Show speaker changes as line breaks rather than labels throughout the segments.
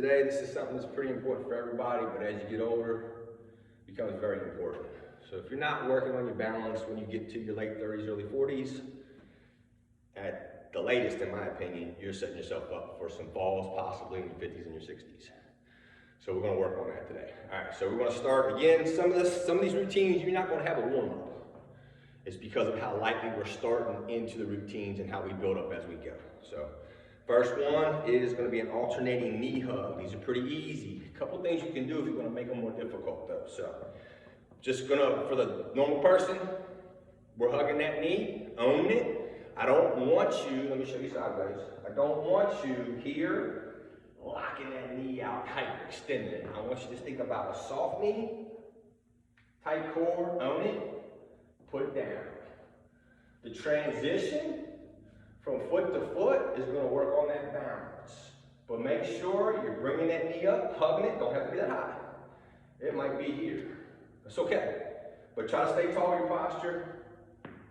today, this is something that's pretty important for everybody, but as you get older, it becomes very important. So if you're not working on your balance when you get to your late 30s, early 40s, at the latest, in my opinion, you're setting yourself up for some falls, possibly in your 50s and your 60s. So we're going to work on that today. All right, so we're going to start again. Some of these routines, you're not going to have a warm-up. It's because of how lightly we're starting into the routines and how we build up as we go. So first one is going to be an alternating knee hug. These are pretty easy. A couple things you can do if you want to make them more difficult though. So just gonna, for the normal person, we're hugging that knee, owning it. I don't want you, let me show you sideways. I don't want you here locking that knee out, hyperextending it. I want you to think about a soft knee, tight core, own it, put it down. The transition from foot to foot is going to work on that balance. But make sure you're bringing that knee up, hugging it, don't have to be that high. It might be here. It's okay. But try to stay tall in your posture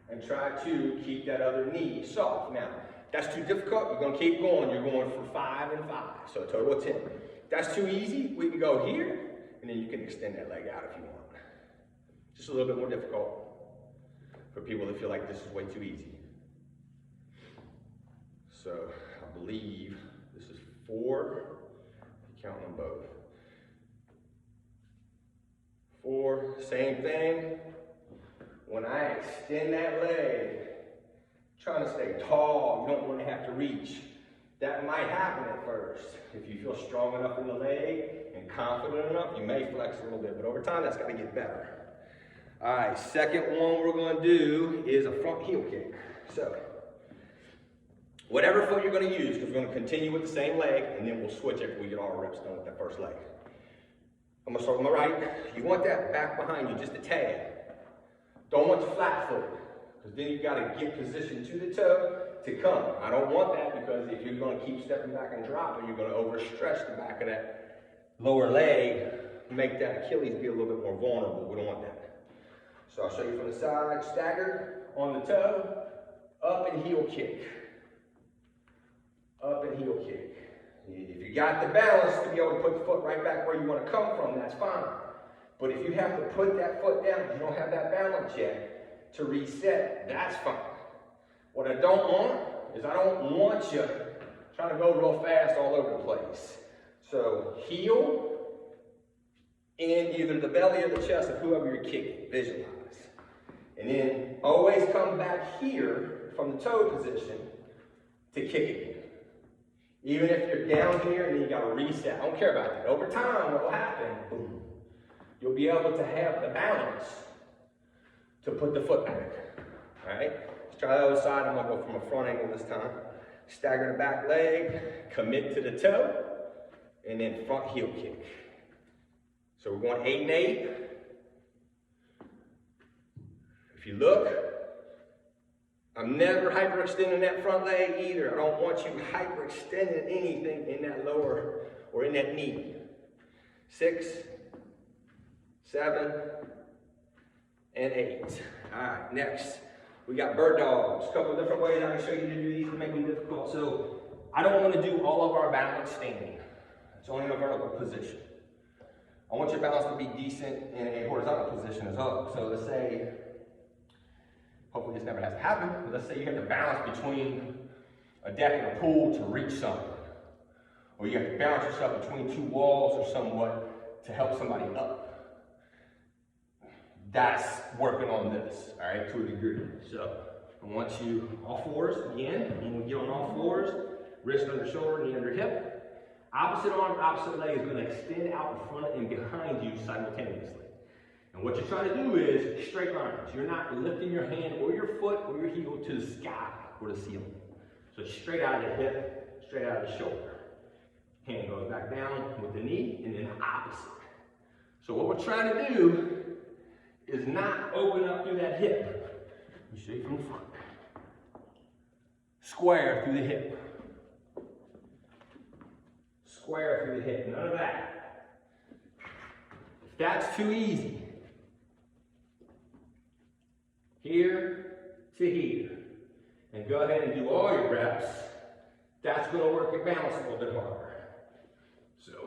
and try to keep that other knee soft. Now, if that's too difficult, you're going to keep going. You're going for 5 and 5, so a total of 10. If that's too easy, we can go here, and then you can extend that leg out if you want. Just a little bit more difficult for people that feel like this is way too easy. So I believe this is 4, if you count them both. 4, same thing. When I extend that leg, trying to stay tall, you don't want to have to reach. That might happen at first. If you feel strong enough in the leg and confident enough, you may flex a little bit, but over time that's got to get better. All right, second one we're going to do is a front heel kick. So whatever foot you're going to use, because we're going to continue with the same leg, and then we'll switch after we get all our reps done with that first leg. I'm going to start with my right. You want that back behind you, just a tad. Don't want the flat foot, because then you've got to get position to the toe to come. I don't want that, because if you're going to keep stepping back and dropping, you're going to overstretch the back of that lower leg, make that Achilles be a little bit more vulnerable. We don't want that. So I'll show you from the side, stagger on the toe, up and heel kick. Up and heel kick. If you got the balance to be able to put the foot right back where you want to come from, that's fine. But if you have to put that foot down, you don't have that balance yet, to reset, that's fine. What I don't want is I don't want you trying to go real fast all over the place. So heel in either the belly or the chest of whoever you're kicking, visualize. And then always come back here from the toe position to kick it. Even if you're down here and then you got to reset. I don't care about that. Over time, what will happen, boom, you'll be able to have the balance to put the foot back. All right? Let's try the other side. I'm going to go from a front angle this time. Stagger the back leg, commit to the toe, and then front heel kick. So we're going 8 and 8. If you look, I'm never hyperextending that front leg either. I don't want you hyperextending anything in that lower or in that knee. 6, 7, and 8. All right, next. We got bird dogs. A couple of different ways I can show you to do these to make them difficult. So I don't want to do all of our balance standing. It's only in a vertical position. I want your balance to be decent in a horizontal position as well. So let's say, hopefully this never has to happen, but let's say you have to balance between a deck and a pool to reach something. Or you have to balance yourself between 2 walls or somewhat to help somebody up. That's working on this, all right, to a degree. So I want you all 4s again, and when you get on all 4s, wrist under shoulder, knee under hip. Opposite arm, opposite leg is going to extend out in front and behind you simultaneously. And what you're trying to do is straight lines. You're not lifting your hand or your foot or your heel to the sky or the ceiling. So straight out of the hip, straight out of the shoulder. Hand goes back down with the knee and then opposite. So what we're trying to do is not open up through that hip. Let me show you from the front. Square through the hip. Square through the hip, none of that. If that's too easy, here to here, and go ahead and do all your reps, that's going to work your balance a little bit harder. So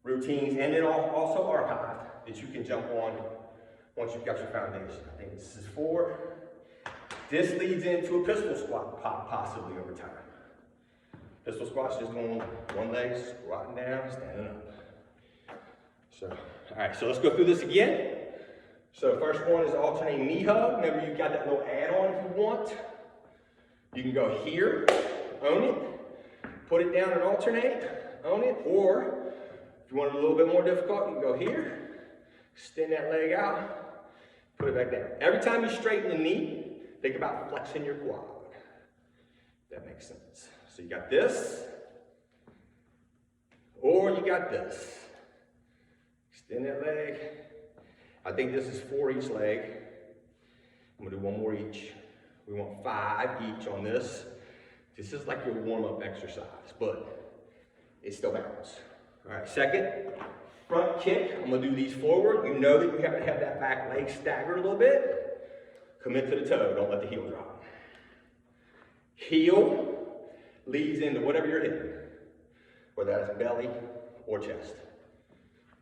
routines, and then also archived that you can jump on once you've got your foundation. I think this is 4. This leads into a pistol squat possibly over time. Pistol squat's just going one leg, squatting down, standing up. So, all right, so let's go through this again. So first one is alternating knee hug. Remember, you've got that little add-on if you want. You can go here, own it, put it down and alternate, own it, or if you want it a little bit more difficult, you can go here, extend that leg out, put it back down. Every time you straighten the knee, think about flexing your quad. That makes sense. So you got this, or you got this. Extend that leg. I think this is 4 each leg. I'm gonna do 1 more each. We want 5 each on this. This is like your warm-up exercise, but it's still balance. All right, second, front kick. I'm gonna do these forward. You know that you have to have that back leg staggered a little bit. Commit to the toe, don't let the heel drop. Heel leads into whatever you're hitting, whether that's belly or chest.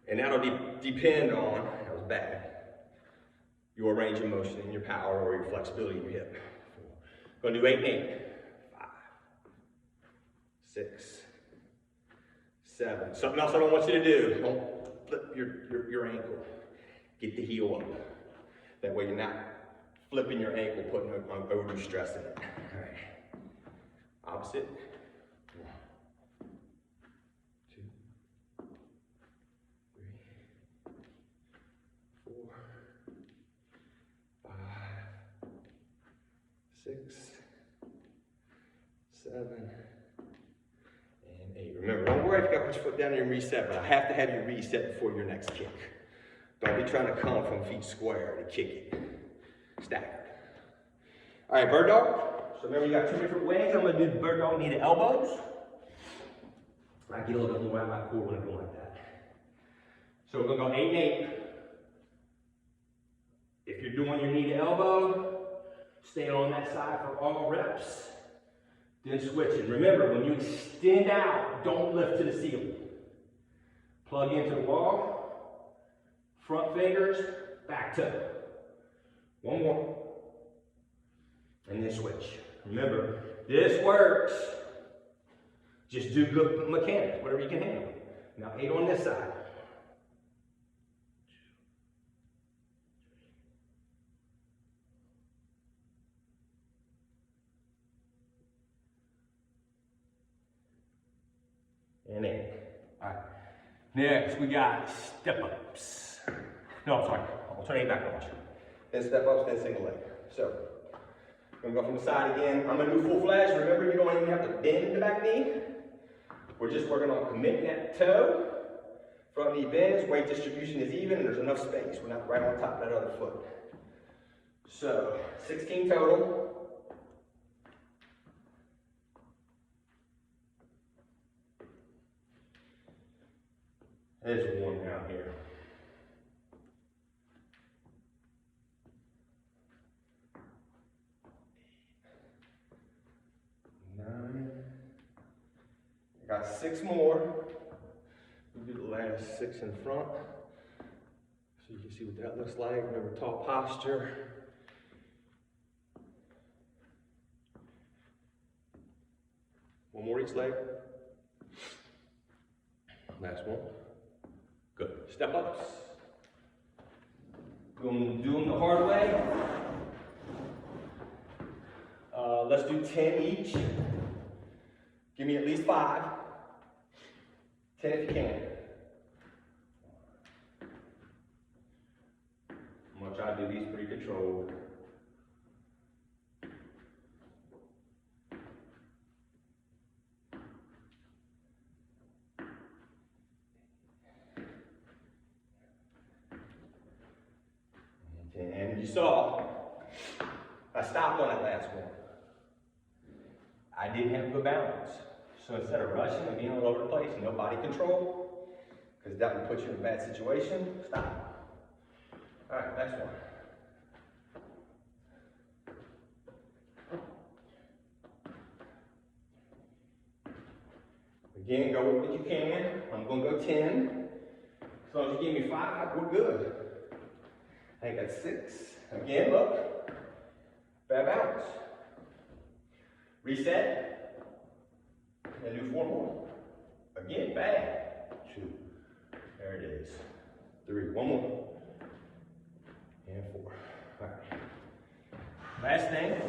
And that'll depend on, that was bad, your range of motion and your power or your flexibility in your hip. Gonna do 8 and 8. 5, 6, 7. Something else I don't want you to do. Don't flip your ankle. Get the heel up. That way you're not flipping your ankle, putting over stress in it. All right. Opposite. 1, 2, 3, 4, 5, 6, 7, and 8. Remember, don't worry if you got to put your foot down and reset, but I have to have you reset before your next kick. Don't be trying to come from feet square to kick it. Staggered. All right, bird dog. So remember, you got 2 different ways. I'm going to do the bird dog knee to elbows. I get a little bit more out of my core when I go like that. So we're going to go 8 and 8. If you're doing your knee to elbow, stay on that side for all reps. Then switch it. Remember, when you extend out, don't lift to the ceiling. Plug into the wall, front fingers, back toe. 1 more. And then switch. Remember, this works. Just do good mechanics, whatever you can handle. Now 8 on this side. 2, and 8. All right. Next, we got step ups. No, I'm sorry. I'll turn it back on. Then step ups, then single leg. So, I'm gonna go from the side again. I'm gonna do full flash. Remember, you don't even have to bend the back knee. We're just working on committing that toe. Front knee bends, weight distribution is even, and there's enough space. We're not right on top of that other foot. So, 16 total. There's 1 down here. 9. I got 6 more. We'll do the last 6 in front. So you can see what that looks like. Remember, tall posture. One more each leg. Last one. Good. Step ups. Going to do them the hard way. Let's do 10 each. Give me at least 5. 10 if you can. I'm going to try to do these pretty controlled. And you saw, I stopped on that last one. I didn't have good balance. So instead of rushing and being all over the place, no body control, because that would put you in a bad situation, stop. All right, next one. Again, go with what you can. I'm going to go 10. As long as you give me 5, we're good. I think that's 6. Again, look. Bad balance. Reset. And do 4 more. Again, bad. 2. There it is. 3. 1 more. And 4. All right. Last thing.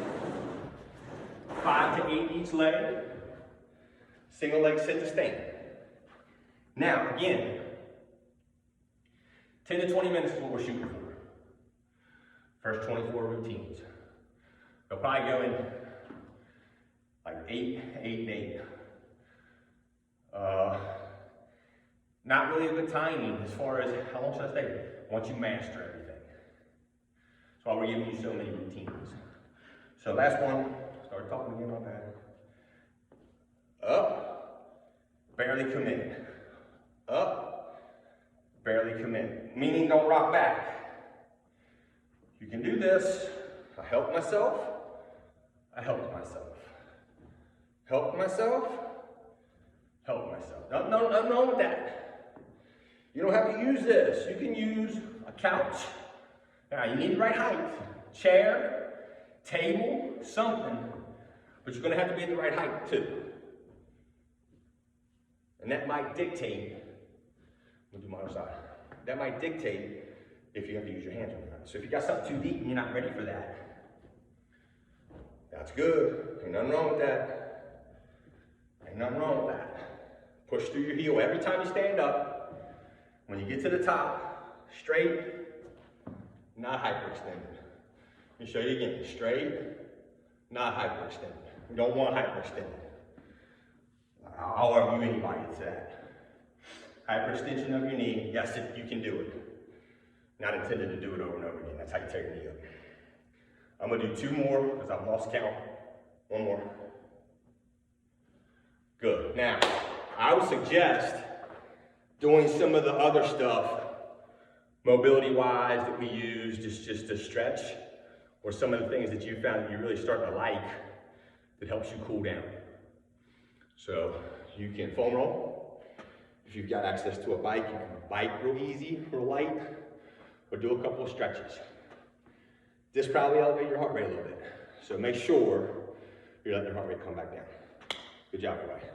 5 to 8 each leg. Single leg sit to stand. Now, again, 10 to 20 minutes is what we're shooting for. First 24 routines. They'll probably go in like 8, 8, and 8. Not really a good timing as far as how long should I stay once you master everything. That's why we're giving you so many routines. So last one, start talking again, my bad. Up, barely commit. Up, barely commit. Meaning don't rock back. You can do this. I helped myself. I helped myself. Helped myself. Helped myself. Nothing wrong with that. You don't have to use this. You can use a couch. Now you need the right height. Chair, table, something. But you're going to have to be at the right height too. And that might dictate, we'll do my other side. That might dictate if you have to use your hands or not. So if you got something too deep and you're not ready for that, that's good. Ain't nothing wrong with that. Ain't nothing wrong with that. Push through your heel every time you stand up. When you get to the top, straight, not hyperextended. Let me show you again. Straight, not hyperextended. We don't want hyperextended. I'll argue anybody that's that. Hyperextension of your knee, yes, you can do it. Not intended to do it over and over again. That's how you take your knee up. I'm gonna do 2 more because I've lost count. 1 more. Good. Now, I would suggest doing some of the other stuff, mobility-wise, that we use just to stretch, or some of the things that you found that you're really starting to like that helps you cool down. So you can foam roll. If you've got access to a bike, you can bike real easy, real light, or do a couple of stretches. This probably elevate your heart rate a little bit. So make sure you're letting your heart rate come back down. Good job, everybody.